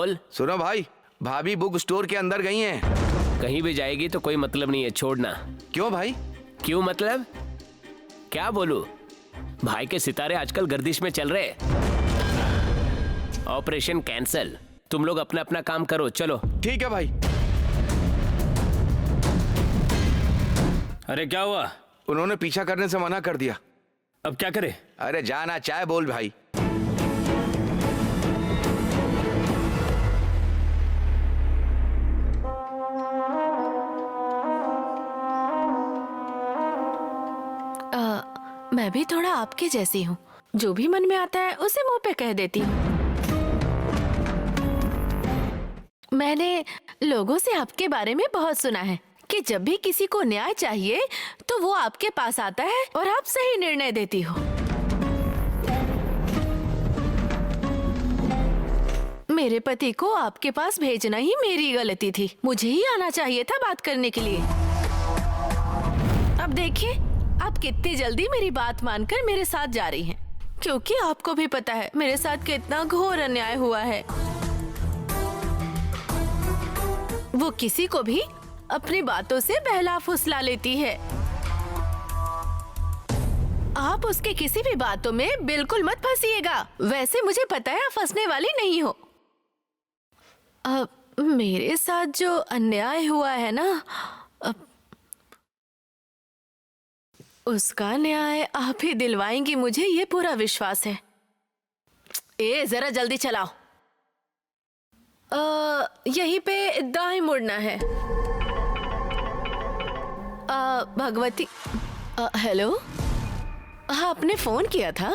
बोल। सुनो भाई, भाभी बुक स्टोर के अंदर गई हैं। कहीं भी जाएगी तो कोई मतलब नहीं है, छोड़ना। क्यों भाई? क्यों मतलब? क्या बोलूं? भाई के सितारे आजकल गर्दिश में चल रहे। Operation cancel. तुम लोग अपना अपना काम करो, चलो। ठीक है भाई। अरे क्या हुआ? उन्होंने पीछा करने से मना कर दिया। अब क्या करे? अरे जाना चाहे बोल भाई। मैं भी थोड़ा आपके जैसी हूँ, जो भी मन में आता है उसे मुंह पे कह देती हूँ। मैंने लोगों से आपके बारे में बहुत सुना है कि जब भी किसी को न्याय चाहिए तो वो आपके पास आता है और आप सही निर्णय देती हो। मेरे पति को आपके पास भेजना ही मेरी गलती थी। मुझे ही आना चाहिए था बात करने के लिए। अब देखिए, आप कितनी जल्दी मेरी बात मानकर मेरे साथ जा रही हैं, क्योंकि आपको भी पता है मेरे साथ कितना घोर अन्याय हुआ है। वो किसी को भी अपनी बातों से बहला फुसला लेती है। आप उसके किसी भी बातों में बिल्कुल मत फंसिएगा। वैसे मुझे पता है आप फंसने वाली नहीं हो। अब मेरे साथ जो अन्याय हुआ है ना, उसका न्याय आप ही दिलवाएंगी मुझे, ये पूरा विश्वास है। जरा जल्दी चलाओ। यहीं पे दाएं मुड़ना है। भगवती, हेलो। हाँ, आपने फोन किया था?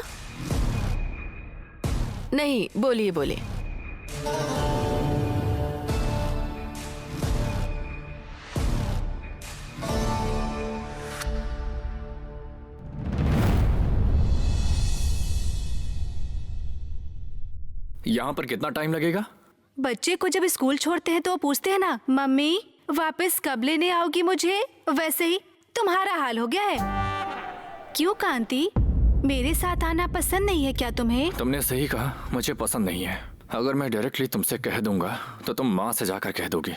नहीं, बोलिए बोलिए। यहाँ पर कितना टाइम लगेगा? बच्चे को जब स्कूल छोड़ते हैं तो वो पूछते हैं ना, मम्मी वापस कब लेने आओगी मुझे? वैसे ही तुम्हारा हाल हो गया है। क्यों कांति, मेरे साथ आना पसंद नहीं है क्या तुम्हें? तुमने सही कहा, मुझे पसंद नहीं है। अगर मैं डायरेक्टली तुमसे कह दूंगा तो तुम माँ से जाकर कह दोगी।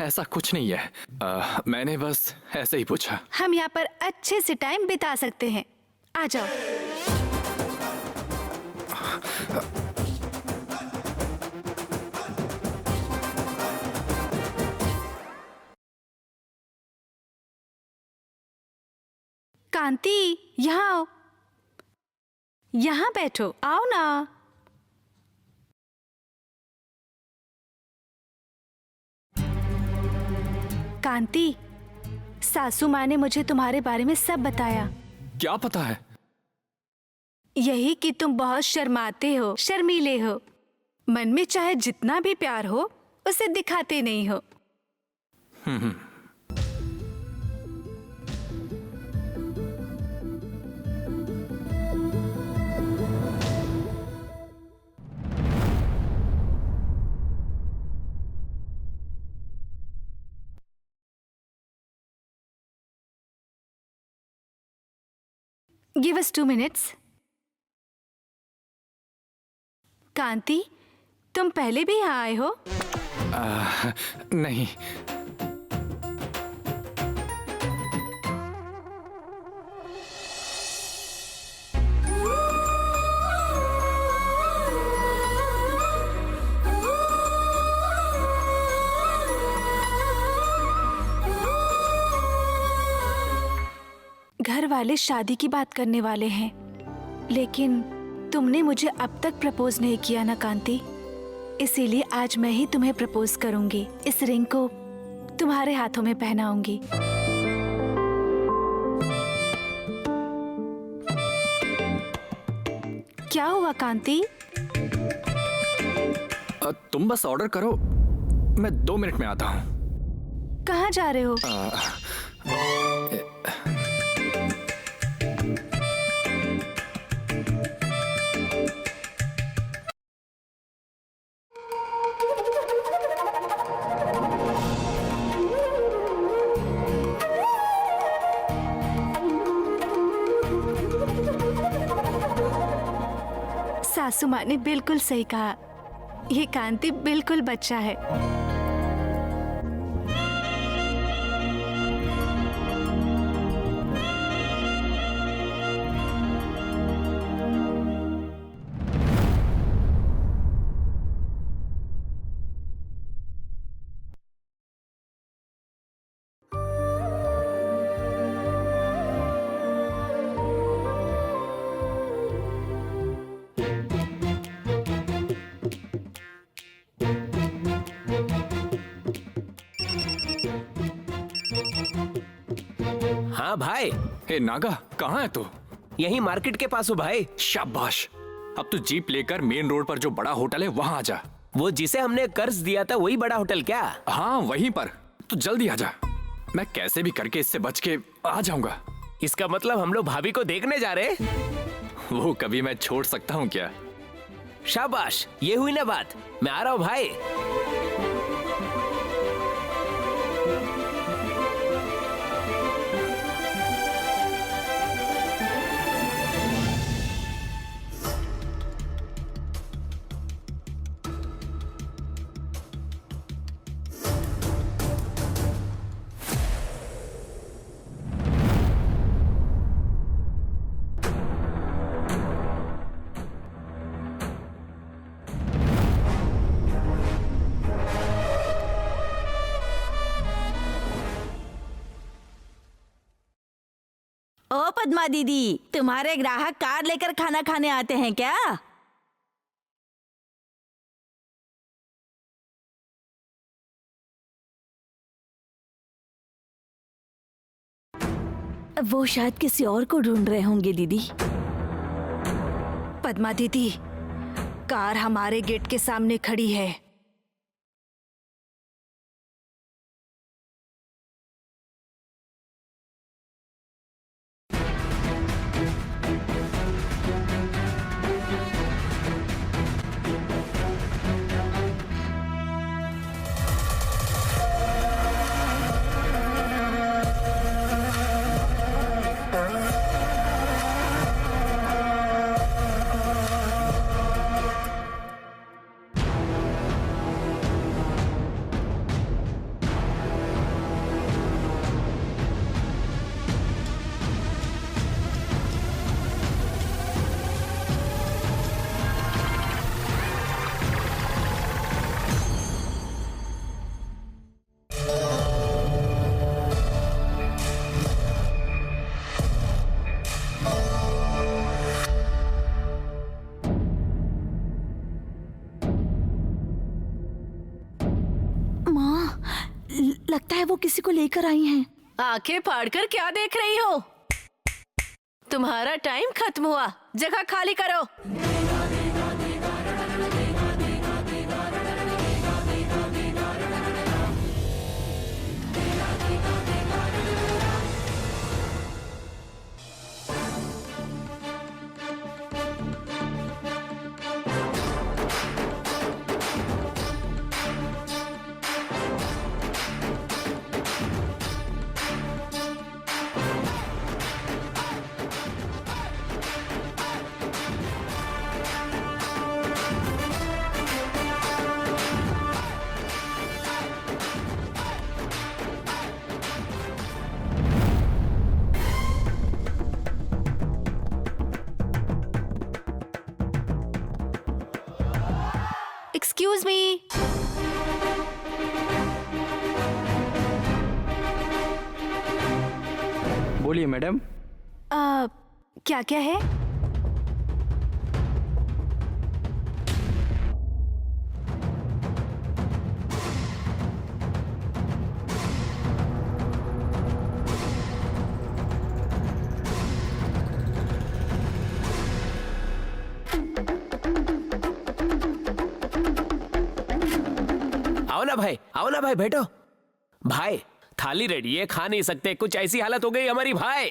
ऐसा कुछ नहीं है। मैंने बस ऐसे ही पूछा। हम यहाँ पर अच्छे से टाइम बिता सकते हैं, आ जाओ। कांति, यहाँ आओ, यहाँ बैठो, आओ ना। कांति, सासू माँ ने मुझे तुम्हारे बारे में सब बताया। क्या पता है? यही कि तुम बहुत शर्माते हो, शर्मीले हो। मन में चाहे जितना भी प्यार हो उसे दिखाते नहीं हो। Give us 2 minutes. कांति, तुम पहले भी यहाँ आए हो? नहीं। घर वाले शादी की बात करने वाले हैं, लेकिन तुमने मुझे अब तक प्रपोज नहीं किया ना कांति, इसीलिए आज मैं ही तुम्हें प्रपोज करूंगी। इस रिंग को तुम्हारे हाथों में पहनाऊंगी। क्या हुआ कांति? तुम बस ऑर्डर करो, मैं 2 मिनट में आता हूँ। कहाँ जा रहे हो? सासू माँ ने बिल्कुल सही कहा, ये कांति बिल्कुल बच्चा है। हाँ भाई, हे नागा, कहाँ है तू? यही मार्केट के पास हूँ भाई। शाबाश। अब तू जीप लेकर मेन रोड पर जो बड़ा होटल है वहाँ आ जा। वो जिसे हमने कर्ज दिया था वही बड़ा होटल क्या? हाँ वहीं पर। तू जल्दी आ जा, मैं कैसे भी करके इससे बच के आ जाऊंगा। इसका मतलब हम लोग भाभी को देखने जा रहे? वो कभी मैं छोड़ सकता हूँ क्या? शाबाश, ये हुई ना बात। मैं आ रहा हूँ भाई। ओ पद्मा दीदी, तुम्हारे ग्राहक कार लेकर खाना खाने आते हैं क्या? वो शायद किसी और को ढूंढ रहे होंगे दीदी। पद्मा दीदी, कार हमारे गेट के सामने खड़ी है। लगता है वो किसी को लेकर आई हैं। आंखें फाड़कर क्या देख रही हो? तुम्हारा टाइम खत्म हुआ, जगह खाली करो। Excuse me. बोलिए मैडम। क्या क्या है? आओ ना भाई, बैठो। भाई थाली रेडी है, खा नहीं सकते, कुछ ऐसी हालत हो गई हमारी भाई।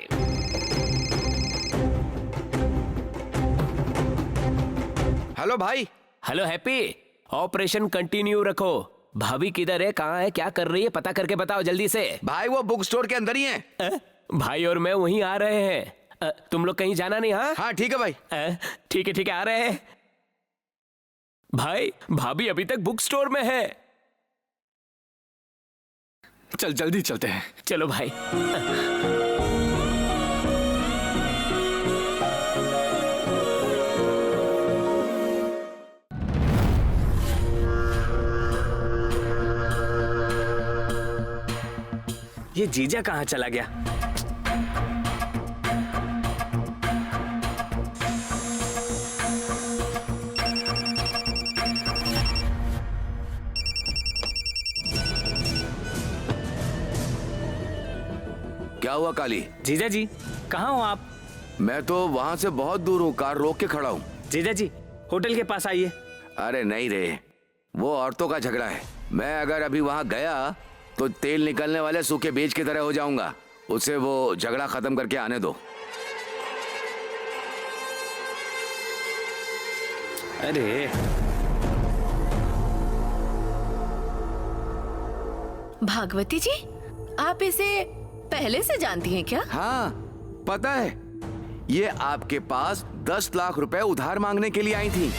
हेलो भाई। हेलो हैप्पी, ऑपरेशन कंटिन्यू रखो। भाभी किधर है, कहाँ है, क्या कर रही है, पता करके बताओ जल्दी से। भाई वो बुक स्टोर के अंदर ही हैं। भाई और मैं वहीं आ रहे हैं। तुम लोग कहीं जाना नहीं? हाँ हाँ ठीक है भाई। ठीक है आ रहे हैं। भाई भाभी अभी तक बुक स्टोर में है। चल जल्दी चलते हैं। चलो भाई। ये जीजा कहाँ चला गया? क्या हुआ काली? जीजा जी कहाँ हो आप? मैं तो वहां से बहुत दूर हूँ, कार रोक के खड़ा हूँ। जीजा जी होटल के पास आइए। अरे नहीं रे, वो औरतों का झगड़ा है। मैं अगर अभी वहां गया तो तेल निकलने वाले सूखे बीज की तरह हो जाऊंगा। उसे वो झगड़ा खत्म करके आने दो। अरे भागवती जी, आप इसे पहले से जानती हैं क्या? हाँ पता है, ये आपके पास 10 लाख रुपए उधार मांगने के लिए आई थी।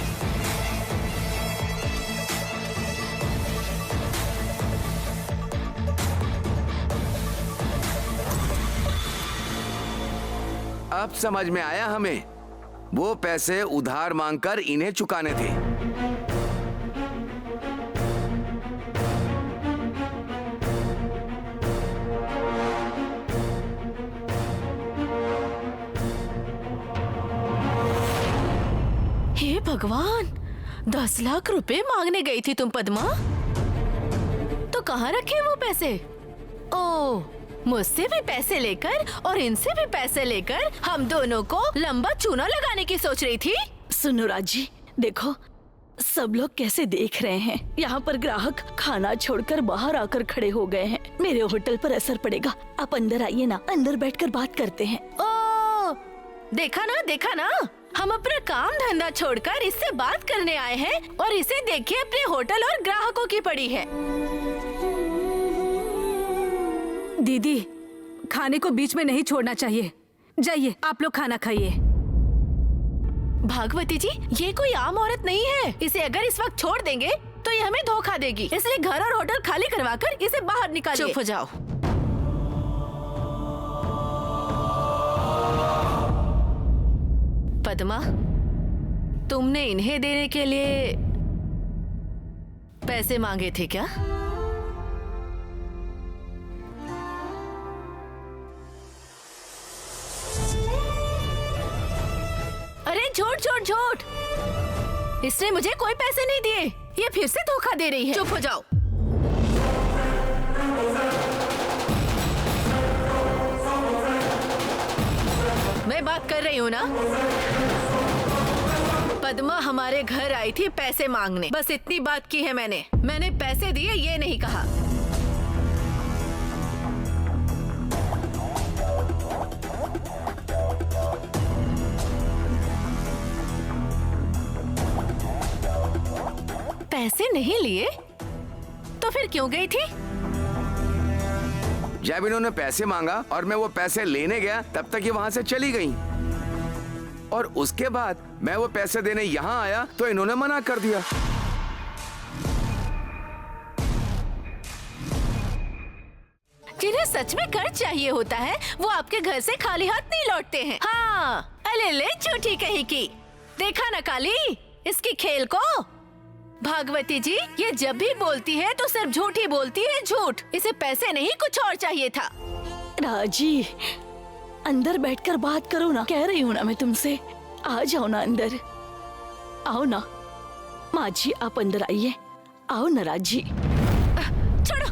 अब समझ में आया हमें, वो पैसे उधार मांगकर इन्हें चुकाने थे। हे भगवान, 10 लाख रुपए मांगने गई थी तुम पद्मा? तो कहाँ रखे वो पैसे? ओह, मुझसे भी पैसे लेकर और इनसे भी पैसे लेकर हम दोनों को लंबा चूना लगाने की सोच रही थी। सुनो राजी, देखो सब लोग कैसे देख रहे हैं। यहाँ पर ग्राहक खाना छोड़कर बाहर आकर खड़े हो गए हैं। मेरे होटल पर असर पड़ेगा। आप अंदर आइए ना, अंदर बैठकर बात करते हैं। ओह, देखा ना, हम अपना काम धंधा छोड़कर इससे बात करने आए हैं और इसे देखिए अपने होटल और ग्राहकों की पड़ी है। दीदी, खाने को बीच में नहीं छोड़ना चाहिए। जाइए, आप लोग खाना खाइए। भागवती जी, ये कोई आम औरत नहीं है। इसे अगर इस वक्त छोड़ देंगे तो ये हमें धोखा देगी। इसलिए घर और होटल खाली करवाकर इसे बाहर निकालिए। चुप हो जाओ। पद्मा, तुमने इन्हें देने के लिए पैसे मांगे थे क्या? अरे झूठ झूठ झूठ, इसने मुझे कोई पैसे नहीं दिए। ये फिर से धोखा दे रही है। चुप हो जाओ। मैं बात कर रही हूँ ना। पद्मा हमारे घर आई थी पैसे मांगने, बस इतनी बात की है मैंने पैसे दिए ये नहीं कहा। पैसे नहीं लिए तो फिर क्यों गई थी? जब इन्होंने पैसे मांगा और मैं वो पैसे लेने गया, तब तक ये वहां से चली गई। और उसके बाद मैं वो पैसे देने यहाँ आया तो इन्होंने मना कर दिया। जिन्हें सच में कर्ज चाहिए होता है वो आपके घर से खाली हाथ नहीं लौटते हैं। हाँ, अले ले झूठी कहीं की। देखा ना काली इसकी खेल को। भागवती जी, ये जब भी बोलती है तो सिर्फ झूठ ही बोलती है, झूठ। इसे पैसे नहीं कुछ और चाहिए था। राजी, अंदर बैठकर बात करो ना। कह रही हूँ ना मैं तुमसे, आ जाओ ना अंदर। आओ ना माँ जी, आप अंदर आइए। आओ ना राजी। छोड़ो।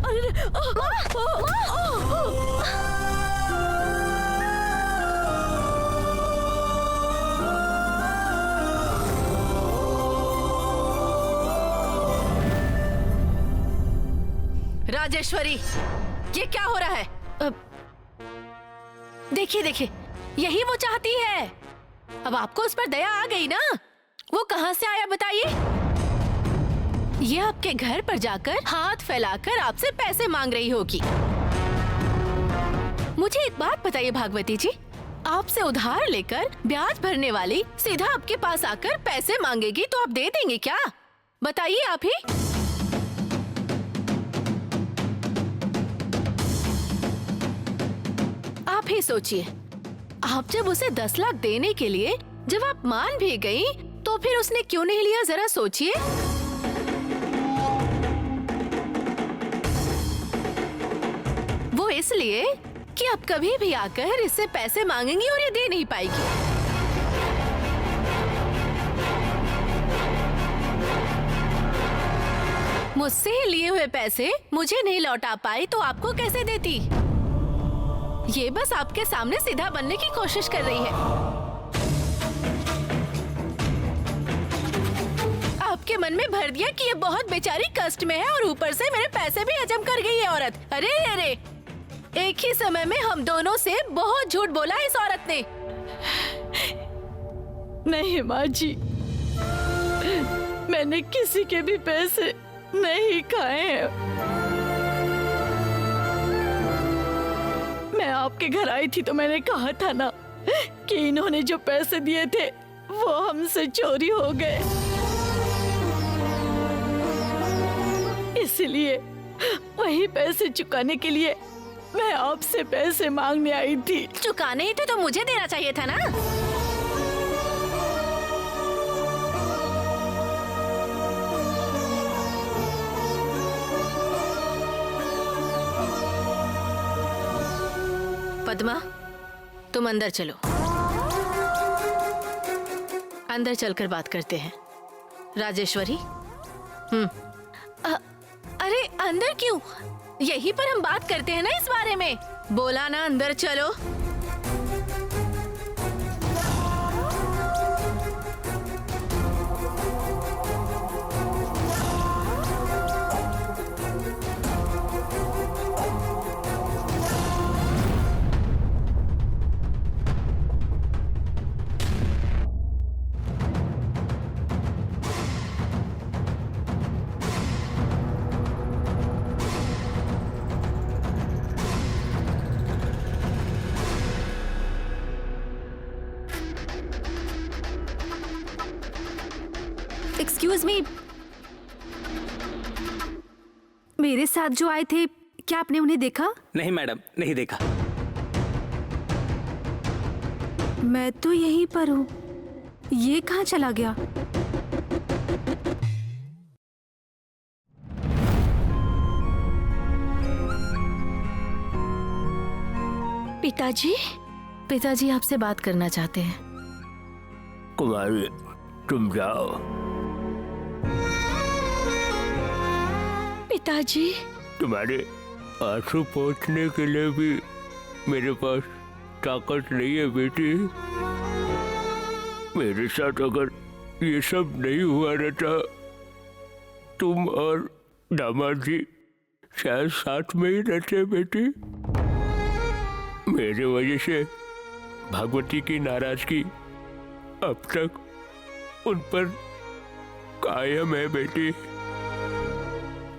राजेश्वरी, ये क्या हो रहा है? देखिए देखिए, यही वो चाहती है। अब आपको उस पर दया आ गई ना? वो कहाँ से आया बताइए? ये आपके घर पर जाकर हाथ फैलाकर आपसे पैसे मांग रही होगी। मुझे एक बात बताइए भागवती जी, आपसे उधार लेकर ब्याज भरने वाली सीधा आपके पास आकर पैसे मांगेगी तो आप दे देंगे क्या? बताइए आप ही। आप ही सोचिए, आप जब उसे 10 लाख देने के लिए जब आप मान भी गई तो फिर उसने क्यों नहीं लिया, जरा सोचिए। वो इसलिए कि आप कभी भी आकर इससे पैसे मांगेंगी और ये दे नहीं पाएगी। मुझसे ही लिए हुए पैसे मुझे नहीं लौटा पाई तो आपको कैसे देती? ये बस आपके सामने सीधा बनने की कोशिश कर रही है। आपके मन में भर दिया कि ये बहुत बेचारी कष्ट में है और ऊपर से मेरे पैसे भी हजम कर गई है औरत। अरे अरे, एक ही समय में हम दोनों से बहुत झूठ बोला इस औरत ने। नहीं माँ जी, मैंने किसी के भी पैसे नहीं खाए हैं। मैं आपके घर आई थी तो मैंने कहा था ना कि इन्होंने जो पैसे दिए थे वो हमसे चोरी हो गए, इसलिए वही पैसे चुकाने के लिए मैं आपसे पैसे मांगने आई थी। चुकाने ही थे तो मुझे देना चाहिए था ना। पद्मा, तुम अंदर चलो, अंदर चलकर बात करते हैं। राजेश्वरी, अरे अंदर क्यों? यहीं पर हम बात करते हैं ना इस बारे में। बोला ना अंदर चलो। एक्सक्यूज मी, मेरे साथ जो आए थे, क्या आपने उन्हें देखा? नहीं मैडम, नहीं देखा। मैं तो यहीं पर हूँ, ये कहाँ चला गया? पिताजी, पिताजी आपसे बात करना चाहते हैं। कुमारी, तुम जाओ। पिताजी, तुम्हारे आंसू पोंछने के लिए भी मेरे पास ताकत नहीं है बेटी। मेरे साथ अगर ये सब नहीं हुआ रहता, तुम और दामाद जी शायद साथ में ही रहते बेटी। मेरे वजह से भगवती की नाराजगी अब तक उन पर कायम है बेटी।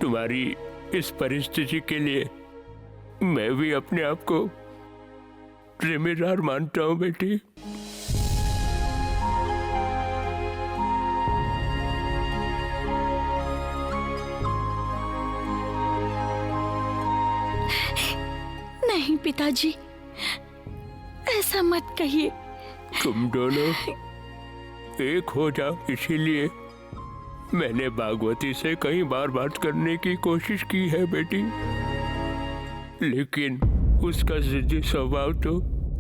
तुम्हारी इस परिस्थिति के लिए मैं भी अपने आप को जिम्मेदार मानता हूँ बेटी। नहीं पिताजी, ऐसा मत कहिए। तुम दोनों एक हो जाओ, इसीलिए मैंने भागवती से कई बार बात करने की कोशिश की है बेटी, लेकिन उसका जिद्दी स्वभाव तो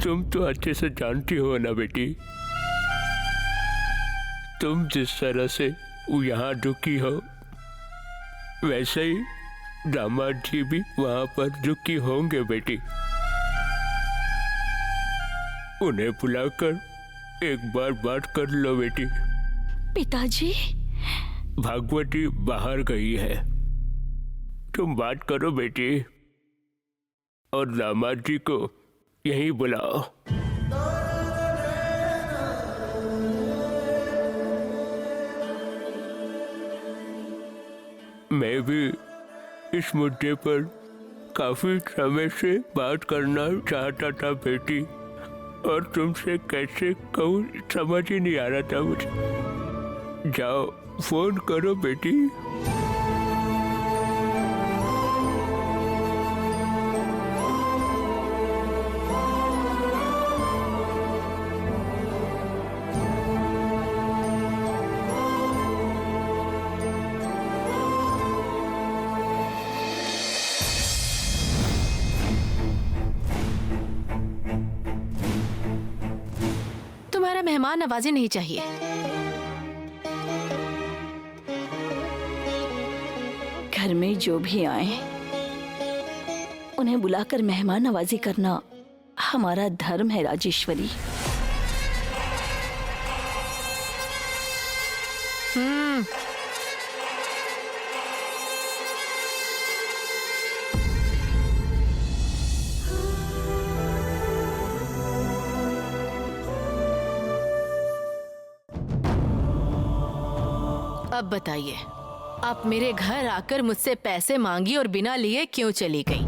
तुम तो अच्छे से जानती हो ना बेटी। तुम जिस तरह से यहाँ दुखी हो, वैसे ही दामाद जी भी वहाँ पर दुखी होंगे बेटी। उन्हें बुलाकर एक बार बात कर लो बेटी। पिताजी, भागवती बाहर गई है, तुम बात करो बेटी और दामाद जी को यहीं बुलाओ। मैं भी इस मुद्दे पर काफी समय से बात करना चाहता था बेटी, और तुमसे कैसे कहूँ समझ ही नहीं आ रहा था मुझे। जाओ फोन करो बेटी। तुम्हारा मेहमान नवाजी नहीं चाहिए। घर में जो भी आए उन्हें बुलाकर मेहमान नवाजी करना हमारा धर्म है राजेश्वरी। अब बताइए, आप मेरे घर आकर मुझसे पैसे मांगी और बिना लिए क्यों चली गई?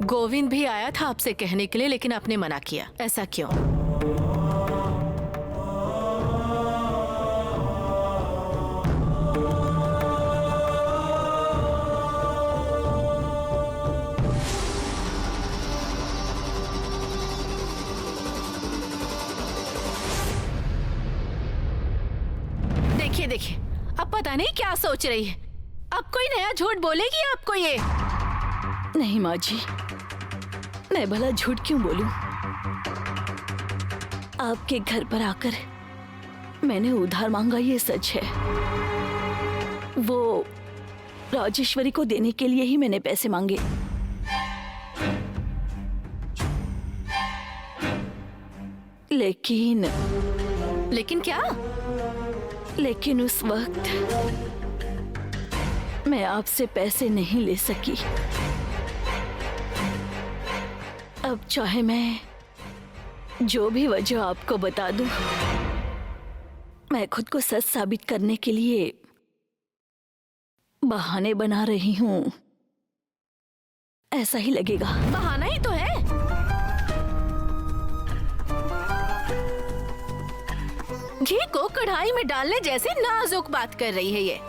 गोविंद भी आया था आपसे कहने के लिए, लेकिन आपने मना किया। ऐसा क्यों? देखिए, अब पता नहीं क्या सोच रही है। अब कोई नया झूठ बोलेगी आपको ये? नहीं माँ जी, मैं भला झूठ क्यों बोलूं? आपके घर पर आकर मैंने उधार मांगा, ये सच है। वो राजेश्वरी को देने के लिए ही मैंने पैसे मांगे। लेकिन क्या? लेकिन उस वक्त मैं आपसे पैसे नहीं ले सकी। अब चाहे मैं जो भी वजह आपको बता दूं, मैं खुद को सच साबित करने के लिए बहाने बना रही हूं, ऐसा ही लगेगा। बहाना ही तो है। घी को कढ़ाई में डालने जैसे नाजुक बात कर रही है ये।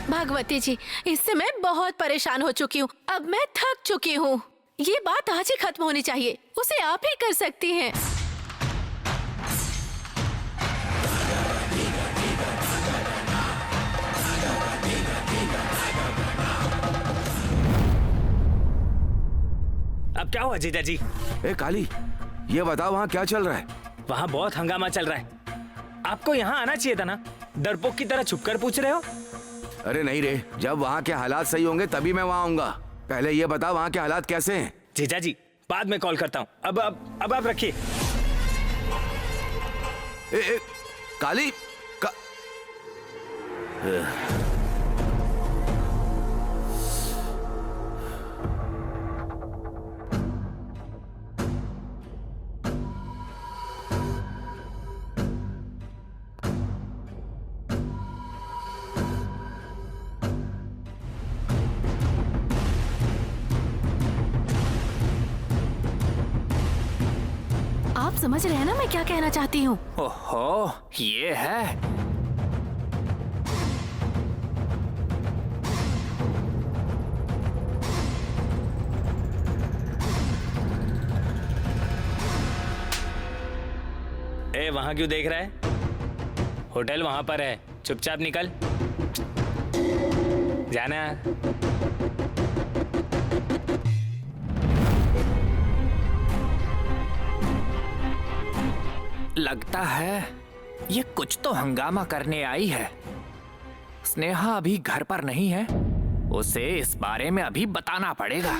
भगवती जी, इससे मैं बहुत परेशान हो चुकी हूँ। अब मैं थक चुकी हूँ। ये बात आज ही खत्म होनी चाहिए। उसे आप ही कर सकती हैं। अब क्या हुआ जीजा जी? ए काली, ये बताओ वहाँ क्या चल रहा है? वहाँ बहुत हंगामा चल रहा है। आपको यहाँ आना चाहिए था ना, डरपोक की तरह छुपकर पूछ रहे हो। अरे नहीं रे, जब वहाँ के हालात सही होंगे तभी मैं वहाँ आऊंगा। पहले ये बता वहाँ के हालात कैसे हैं? जीजा जी, बाद में कॉल करता हूँ। अब आप रखिए। काली आप समझ रहे हैं ना मैं क्या कहना चाहती हूँ? ओहो, ये है। ए, वहां क्यों देख रहा है? होटल वहां पर है, चुपचाप निकल जाना। लगता है ये कुछ तो हंगामा करने आई है। स्नेहा अभी घर पर नहीं है, उसे इस बारे में अभी बताना पड़ेगा।